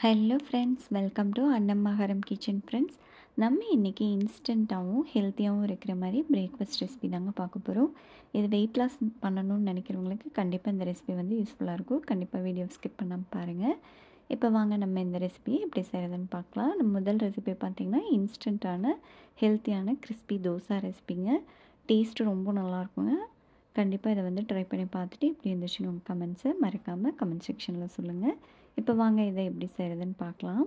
Hello friends, welcome to Annammakaram kitchen friends. நம்ம இன்றைக்கி இன்ஸ்டண்ட்டாகவும் ஹெல்த்தியாகவும் இருக்கிற மாதிரி பிரேக்ஃபாஸ்ட் ரெசிபி தாங்க பார்க்க போகிறோம். இது வெயிட் லாஸ் பண்ணணும்னு நினைக்கிறவங்களுக்கு கண்டிப்பாக இந்த ரெசிபி வந்து யூஸ்ஃபுல்லாக இருக்கும். கண்டிப்பாக வீடியோ ஸ்கிப் பண்ணாமல் பாருங்கள். இப்போ வாங்க நம்ம இந்த ரெசிபியை எப்படி செய்கிறதுன்னு பார்க்கலாம். நம்ம முதல் ரெசிபி பார்த்திங்கன்னா இன்ஸ்டண்ட்டான ஹெல்த்தியான கிறிஸ்பி தோசை ரெசிபிங்க. டேஸ்ட்டு ரொம்ப நல்லாயிருக்குங்க. கண்டிப்பாக இதை வந்து ட்ரை பண்ணி பார்த்துட்டு இப்படி இருந்துச்சுன்னு உங்கள் கமெண்ட்ஸை மறக்காமல் கமெண்ட் செக்ஷனில் சொல்லுங்கள். இப்போ வாங்க இதை எப்படி செய்கிறதுன்னு பார்க்கலாம்.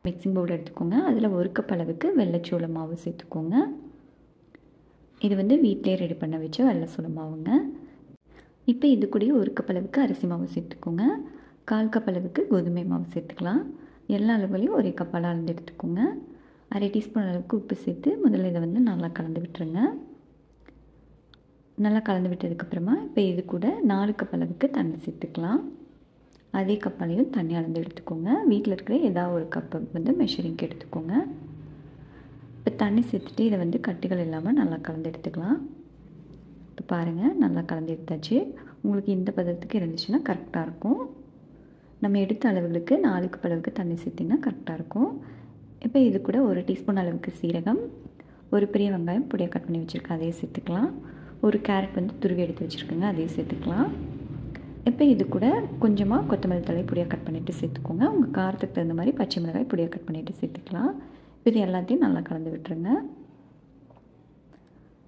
மிக்சிங் பவுல் எடுத்துக்கோங்க. அதில் 1 கப் அளவுக்கு வெள்ளைச்சோள மாவு சேர்த்துக்கோங்க. இது வந்து வீட்டிலே ரெடி பண்ண வச்ச வெள்ளைச்சோள மாவுங்க. இப்போ இது கூட 1 கப் அளவுக்கு அரிசி மாவு சேர்த்துக்கோங்க. 1/4 கப் அளவுக்கு கோதுமை மாவு சேர்த்துக்கலாம். எல்லா அளவுகளையும் ஒரே கப்பால் அளந்து எடுத்துக்கோங்க. 1/2 டீஸ்பூன் அளவுக்கு உப்பு சேர்த்து முதல்ல இதை வந்து நல்லா கலந்து விட்டுருங்க. நல்லா கலந்து விட்டதுக்கப்புறமா இப்போ இது கூட 4 கப் அளவுக்கு தண்ணி சேர்த்துக்கலாம். அதே கப்பாலையும் தண்ணி அளந்து எடுத்துக்கோங்க. வீட்டில் இருக்கிற ஏதாவது ஒரு கப்பை வந்து மெஷரிங்க்கு எடுத்துக்கோங்க. இப்போ தண்ணி சேர்த்துட்டு இதை வந்து கட்டிகள் இல்லாமல் நல்லா கலந்து எடுத்துக்கலாம். இப்போ பாருங்கள், நல்லா கலந்து எடுத்தாச்சு. உங்களுக்கு இந்த பதத்துக்கு இருந்துச்சுன்னா கரெக்டாக இருக்கும். நம்ம எடுத்த அளவுகளுக்கு 4 கப் அளவுக்கு தண்ணி சேர்த்திங்கன்னா கரெக்டாக இருக்கும். இப்போ இது கூட 1 டீஸ்பூன் அளவுக்கு சீரகம், ஒரு பெரிய வெங்காயம் பொடியாக கட் பண்ணி வச்சுருக்கேன், அதையும் சேர்த்துக்கலாம். ஒரு கேரட் வந்து துருவி எடுத்து வச்சுருக்கேங்க, அதையும் சேர்த்துக்கலாம். இப்போ இது கூட கொஞ்சமாக கொத்தமல்லி தழை பொடியாக கட் பண்ணிவிட்டு சேர்த்துக்கோங்க. உங்கள் காரத்துக்கு தகுந்த மாதிரி பச்சை மிளகாய் பொடியாக கட் பண்ணிவிட்டு சேர்த்துக்கலாம். இது எல்லாத்தையும் நல்லா கலந்து விட்டுருங்க.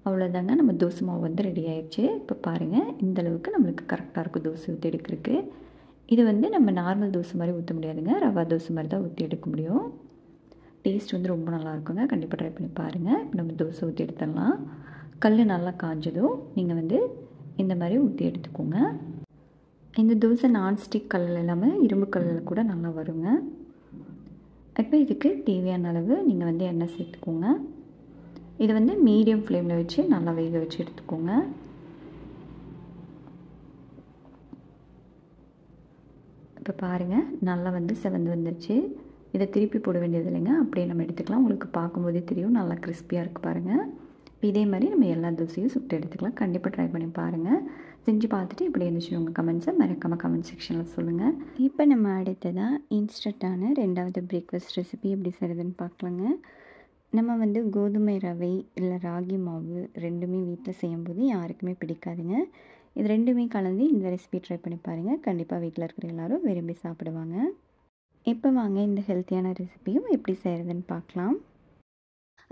அவ்வளோதாங்க, நம்ம தோசை மாவு வந்து ரெடி ஆயிடுச்சு. இப்போ பாருங்கள், இந்தளவுக்கு நம்மளுக்கு கரெக்டாக இருக்கும் தோசை ஊற்றி எடுக்கிறதுக்கு. இது வந்து நம்ம நார்மல் தோசை மாதிரி ஊற்ற முடியாதுங்க, ரவா தோசை மாதிரி தான் ஊற்றி எடுக்க முடியும். டேஸ்ட் வந்து ரொம்ப நல்லாயிருக்குங்க. கண்டிப்பாக ட்ரை பண்ணி பாருங்கள். இப்போ நம்ம தோசை ஊற்றி எடுத்துடலாம். கல் நல்லா காஞ்சதும் நீங்கள் வந்து இந்த மாதிரி ஊற்றி எடுத்துக்கோங்க. இந்த தோசை நான்ஸ்டிக் கல்லில் இல்லாமல் இரும்பு கல்லில் கூட நல்லா வருங்க. இப்போ இதுக்கு தேவையான அளவு நீங்கள் வந்து எண்ணெய் சேர்த்துக்கோங்க. இதை வந்து மீடியம் ஃப்ளேமில் வச்சு நல்லா வேக வச்சு எடுத்துக்கோங்க. இப்போ பாருங்கள், நல்லா வந்து செவந்து வந்துருச்சு. இதை திருப்பி போட வேண்டியது இல்லைங்க, அப்படியே நம்ம எடுத்துக்கலாம். உங்களுக்கு பார்க்கும்போதே தெரியும் நல்லா கிறிஸ்பியாக இருக்குது பாருங்கள். இதே மாதிரி நம்ம எல்லா தோசையும் சுட்டு எடுத்துக்கலாம். கண்டிப்பாக ட்ரை பண்ணி பாருங்கள். செஞ்சு பார்த்துட்டு இப்படி இருந்துச்சு உங்கள் கமெண்ட்ஸை மறக்காமல் கமெண்ட் செக்ஷனில் சொல்லுங்கள். இப்போ நம்ம அடுத்ததாக இன்ஸ்டண்ட்டான 2வது பிரேக்ஃபாஸ்ட் ரெசிபி எப்படி செய்கிறதுன்னு பார்க்கலாங்க. நம்ம வந்து கோதுமை ரவை இல்லை ராகி மாவு ரெண்டுமே வீட்டில் செய்யும்போது யாருக்குமே பிடிக்காதுங்க. இது ரெண்டுமே கலந்து இந்த ரெசிபி ட்ரை பண்ணி பாருங்கள். கண்டிப்பாக வீட்டில் இருக்கிற எல்லோரும் விரும்பி சாப்பிடுவாங்க. இப்போ வாங்க இந்த ஹெல்த்தியான ரெசிபியும் எப்படி செய்கிறதுன்னு பார்க்கலாம்.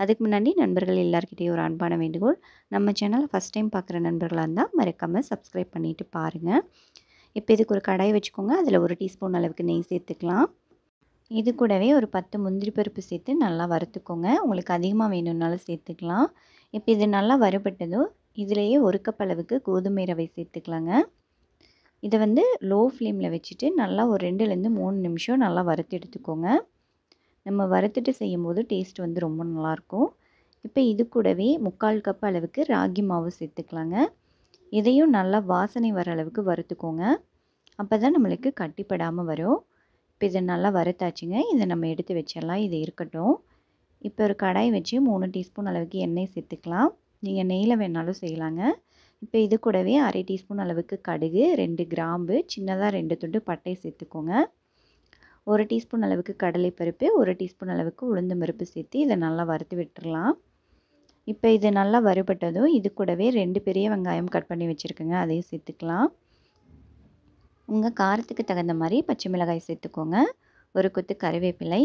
அதுக்கு முன்னாடி நண்பர்கள் எல்லாருக்கிட்டையும் ஒரு அன்பான வேண்டுகோள். நம்ம சேனலை ஃபஸ்ட் டைம் பார்க்குற நண்பர்களாக இருந்தால் மறக்காமல் சப்ஸ்கிரைப் பண்ணிவிட்டு பாருங்கள். இப்போ இதுக்கு ஒரு கடாய் வச்சுக்கோங்க. அதில் 1 டீஸ்பூன் அளவுக்கு நெய் சேர்த்துக்கலாம். இது கூடவே ஒரு 10 முந்திரி பருப்பு சேர்த்து நல்லா வறுத்துக்கோங்க. உங்களுக்கு அதிகமாக வேணும்னாலும் சேர்த்துக்கலாம். இப்போ இது நல்லா வறுபட்டதும் இதிலேயே 1 கப் அளவுக்கு கோதுமை ரவை சேர்த்துக்கலாங்க. இதை வந்து லோ ஃப்ளேமில் வச்சுட்டு நல்லா ஒரு 2லேருந்து 3 நிமிஷம் நல்லா வறுத்து எடுத்துக்கோங்க. நம்ம வறுத்துட்டு செய்யும்போது டேஸ்ட் வந்து ரொம்ப நல்லாயிருக்கும். இப்போ இது கூடவே 3/4 கப் அளவுக்கு ராகி மாவு சேர்த்துக்கலாங்க. இதையும் நல்லா வாசனை வர அளவுக்கு வறுத்துக்கோங்க. அப்போ தான் நம்மளுக்கு கட்டிப்படாமல் வரும். இப்போ இதை நல்லா வறுத்தாச்சுங்க. இதை நம்ம எடுத்து வச்சிடலாம். இது இருக்கட்டும். இப்போ ஒரு கடாய் வச்சு 3 டீஸ்பூன் அளவுக்கு எண்ணெய் சேர்த்துக்கலாம். நீங்கள் நெய்யில் வேணாலும் செய்யலாங்க. இப்போ இது கூடவே 1/2 டீஸ்பூன் அளவுக்கு கடுகு, 2 கிராம்பு, சின்னதாக 2 துண்டு பட்டை சேர்த்துக்கோங்க. 1 டீஸ்பூன் அளவுக்கு கடலைப்பருப்பு, 1 டீஸ்பூன் அளவுக்கு உளுந்தம் பருப்பு சேர்த்து இதை நல்லா வறுத்து விட்டுறலாம். இப்போ இது நல்லா வறுபட்டதும் இது கூடவே 2 பெரிய வெங்காயம் கட் பண்ணி வச்சுருக்கேங்க, அதையும் சேர்த்துக்கலாம். உங்கள் காரத்துக்கு தகுந்த மாதிரி பச்சை மிளகாய் சேர்த்துக்கோங்க. ஒரு கொத்து கறிவேப்பிலை.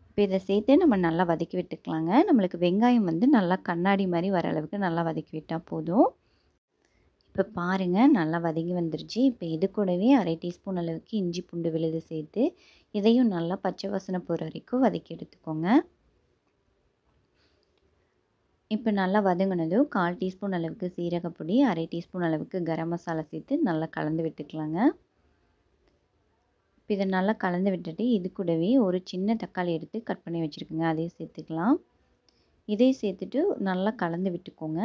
இப்போ இதை சேர்த்து நம்ம நல்லா வதக்கி விட்டுக்கலாங்க. நம்மளுக்கு வெங்காயம் வந்து நல்லா கண்ணாடி மாதிரி வர அளவுக்கு நல்லா வதக்கி விட்டால் போதும். இப்போ பாருங்கள், நல்லா வதங்கி வந்துருச்சு. இப்போ இது கூடவே 1/2 டீஸ்பூன் அளவுக்கு இஞ்சி பூண்டு விழுது சேர்த்து இதையும் நல்லா பச்சை வாசனை போகிற வரைக்கும் வதக்கி எடுத்துக்கோங்க. இப்போ நல்லா வதங்கினதும் 1/4 டீஸ்பூன் அளவுக்கு சீரகப்பொடி, 1/2 டீஸ்பூன் அளவுக்கு கரம் மசாலா சேர்த்து நல்லா கலந்து விட்டுக்கலாங்க. இப்போ இதை நல்லா கலந்து விட்டுட்டு இது கூடவே ஒரு சின்ன தக்காளி எடுத்து கட் பண்ணி வச்சுருக்குங்க, அதையும் சேர்த்துக்கலாம். இதையும் சேர்த்துட்டு நல்லா கலந்து விட்டுக்கோங்க.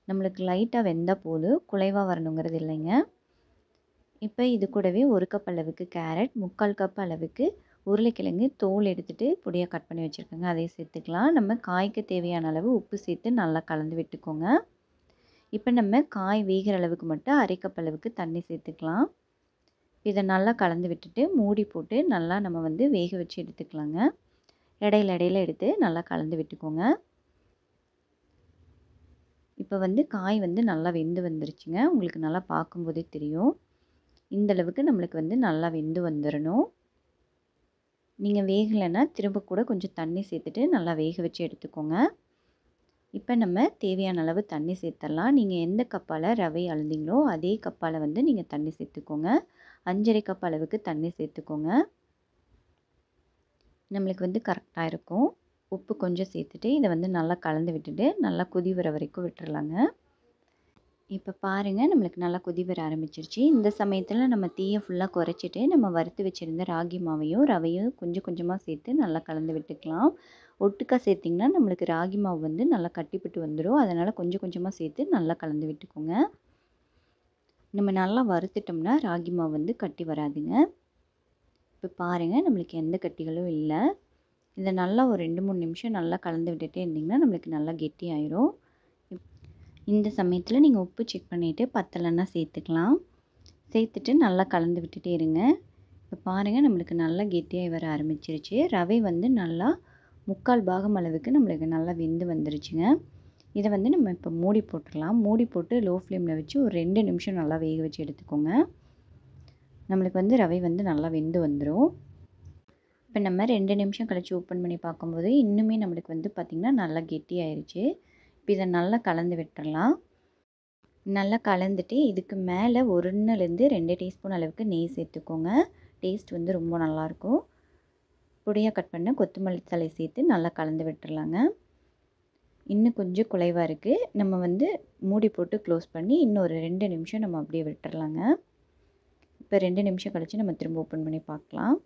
நம்மளுக்கு லைட்டாக வெந்தால் போதும், குலைவாக வரணுங்கிறது இல்லைங்க. இப்போ இது கூடவே 1 கப் அளவுக்கு கேரட், 3/4 கப் அளவுக்கு உருளைக்கிழங்கு தோல் எடுத்துகிட்டு பொடியாக கட் பண்ணி வச்சுருக்கேங்க, அதையும் சேர்த்துக்கலாம். நம்ம காய்க்கு தேவையான அளவு உப்பு சேர்த்து நல்லா கலந்து விட்டுக்கோங்க. இப்போ நம்ம காய் வேகிற அளவுக்கு மட்டும் 1/2 கப் அளவுக்கு தண்ணி சேர்த்துக்கலாம். இதை நல்லா கலந்து விட்டுட்டு மூடி போட்டு நல்லா நம்ம வந்து வேக வச்சு எடுத்துக்கலாங்க. இடையில இடையில எடுத்து நல்லா கலந்து விட்டுக்கோங்க. இப்போ வந்து காய் வந்து நல்லா வெந்து வந்துருச்சுங்க. உங்களுக்கு நல்லா பார்க்கும்போதே தெரியும். இந்த அளவுக்கு நம்மளுக்கு வந்து நல்லா வெந்து வந்துடணும். நீங்கள் வேகலைன்னா திரும்ப கூட கொஞ்சம் தண்ணி சேர்த்துட்டு நல்லா வேக வச்சு எடுத்துக்கோங்க. இப்போ நம்ம தேவையான அளவு தண்ணி சேர்த்துடலாம். நீங்கள் எந்த கப்பால் ரவை அளந்தீங்களோ அதே கப்பால் வந்து நீங்கள் தண்ணி சேர்த்துக்கோங்க. 5½ கப் அளவுக்கு தண்ணி சேர்த்துக்கோங்க. நம்மளுக்கு வந்து கரெக்டாக இருக்கும். உப்பு கொஞ்சம் சேர்த்துட்டு இதை வந்து நல்லா கலந்து விட்டுட்டு நல்லா கொதி வர வரைக்கும் விட்டுறலாங்க. இப்போ பாருங்கள், நம்மளுக்கு நல்லா கொதி வர ஆரம்பிச்சிருச்சு. இந்த சமயத்தில் நம்ம தீயை ஃபுல்லாக குறைச்சிட்டு நம்ம வறுத்து வச்சுருந்த ராகி மாவையும் ரவையும் கொஞ்சம் கொஞ்சமாக சேர்த்து நல்லா கலந்து விட்டுக்கலாம். ஒட்டுக்கா சேர்த்திங்கன்னா நம்மளுக்கு ராகி மாவு வந்து நல்லா கட்டிப்பட்டு வந்துடும். அதனால் கொஞ்சம் கொஞ்சமாக சேர்த்து நல்லா கலந்து விட்டுக்கோங்க. நம்ம நல்லா வறுத்துட்டோம்னா ராகி மாவு வந்து கட்டி வராதுங்க. இப்போ பாருங்கள், நம்மளுக்கு எந்த கட்டிகளும் இல்லை. இதை நல்லா ஒரு 2-3 நிமிஷம் நல்லா கலந்து விட்டுட்டே இருந்திங்கன்னா நம்மளுக்கு நல்லா கெட்டியாயிரும். இந்த சமயத்தில் நீங்கள் உப்பு செக் பண்ணிவிட்டு பத்தலைன்னா சேர்த்துக்கலாம். சேர்த்துட்டு நல்லா கலந்து விட்டுட்டே இருங்க. இப்போ பாருங்கள், நம்மளுக்கு நல்லா கெட்டியாகி வர ஆரம்பிச்சிருச்சு. ரவை வந்து நல்லா 3/4 பாகம் அளவுக்கு நம்மளுக்கு நல்லா வெந்து வந்துருச்சுங்க. இதை வந்து நம்ம இப்போ மூடி போட்டுடலாம். மூடி போட்டு லோ ஃப்ளேமில் வச்சு ஒரு 2 நிமிஷம் நல்லா வேக வச்சு எடுத்துக்கோங்க. நம்மளுக்கு வந்து ரவை வந்து நல்லா வெந்து வந்துடும். இப்போ நம்ம 2 நிமிஷம் கழித்து ஓப்பன் பண்ணி பார்க்கும்போது இன்னுமே நம்மளுக்கு வந்து பார்த்திங்கன்னா நல்லா கெட்டியாயிருச்சு. இப்போ இதை நல்லா கலந்து விட்டுறலாம். நல்லா கலந்துட்டு இதுக்கு மேலே 1லேருந்து 2 டீஸ்பூன் அளவுக்கு நெய் சேர்த்துக்கோங்க. டேஸ்ட் வந்து ரொம்ப நல்லாயிருக்கும். பொடியாக கட் பண்ண கொத்தமல்லி தழை சேர்த்து நல்லா கலந்து விட்டுறலாங்க. இன்னும் கொஞ்சம் குலைவாக இருக்குது. நம்ம வந்து மூடி போட்டு க்ளோஸ் பண்ணி இன்னும் ஒரு 2 நிமிஷம் நம்ம அப்படியே விட்டுறலாங்க. இப்போ 2 நிமிஷம் கழித்து நம்ம திரும்ப ஓப்பன் பண்ணி பார்க்கலாம்.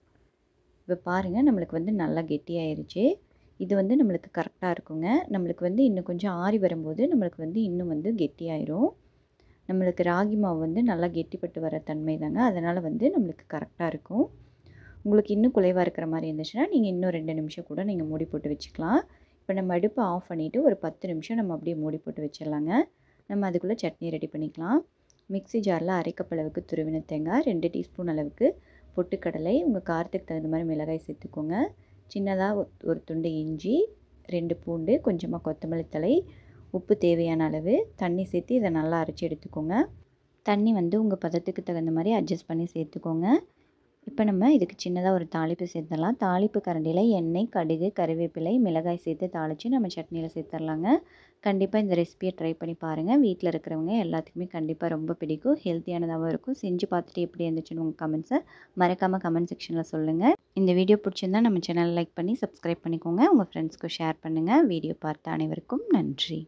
இப்போ பாருங்கள், நம்மளுக்கு வந்து நல்லா கெட்டியாயிருச்சு. இது வந்து நம்மளுக்கு கரெக்டாக இருக்குங்க. நம்மளுக்கு வந்து இன்னும் கொஞ்சம் ஆறி வரும்போது நம்மளுக்கு வந்து இன்னும் வந்து கெட்டியாயிரும். நம்மளுக்கு ராகி மாவு வந்து நல்லா கெட்டிப்பட்டு வர தன்மை தாங்க. அதனால் வந்து நம்மளுக்கு கரெக்டாக இருக்கும். உங்களுக்கு இன்னும் குலைவாக இருக்கிற மாதிரி இருந்துச்சுன்னா நீங்கள் இன்னும் 2 நிமிஷம் கூட நீங்கள் மூடி போட்டு வச்சுக்கலாம். இப்போ நம்ம அடுப்பை ஆஃப் பண்ணிவிட்டு ஒரு 10 நிமிஷம் நம்ம அப்படியே மூடி போட்டு வச்சிடலாங்க. நம்ம அதுக்குள்ளே சட்னி ரெடி பண்ணிக்கலாம். மிக்ஸி ஜாரில் 1/2 கப் அளவுக்கு துருவின தேங்காய், 2 டீஸ்பூன் அளவுக்கு பொட்டுக்கடலை, உங்கள் காரத்துக்கு தகுந்த மாதிரி மிளகாய் சேர்த்துக்கோங்க. சின்னதாக ஒரு துண்டு இஞ்சி, 2 பூண்டு, கொஞ்சமாக கொத்தமல்லி தழை, உப்பு தேவையான அளவு, தண்ணி சேர்த்து இதை நல்லா அரைச்சி எடுத்துக்கோங்க. தண்ணி வந்து உங்கள் பதத்துக்கு தகுந்த மாதிரி அட்ஜஸ்ட் பண்ணி சேர்த்துக்கோங்க. இப்போ நம்ம இதுக்கு சின்னதாக ஒரு தாளிப்பு சேர்த்துடலாம். தாளிப்பு கரண்டியில் எண்ணெய், கடுகு, கறிவேப்பிலை, மிளகாய் சேர்த்து தாளித்து நம்ம சட்னியில் சேர்த்துடலாங்க. கண்டிப்பாக இந்த ரெசிபியை ட்ரை பண்ணி பாருங்கள். வீட்டில் இருக்கிறவங்க எல்லாத்துக்குமே கண்டிப்பாக ரொம்ப பிடிக்கும். ஹெல்த்தியானதாகவும் இருக்கும். செஞ்சு பார்த்துட்டு எப்படி இருந்துச்சுன்னு உங்கள் கமெண்ட்ஸை மறக்காமல் கமெண்ட் செக்ஷனில் சொல்லுங்கள். இந்த வீடியோ பிடிச்சிருந்தால் நம்ம சேனலை லைக் பண்ணி சப்ஸ்கிரைப் பண்ணிக்கோங்க. உங்கள் ஃப்ரெண்ட்ஸ்க்கு ஷேர் பண்ணுங்கள். வீடியோ பார்த்த அனைவருக்கும் நன்றி.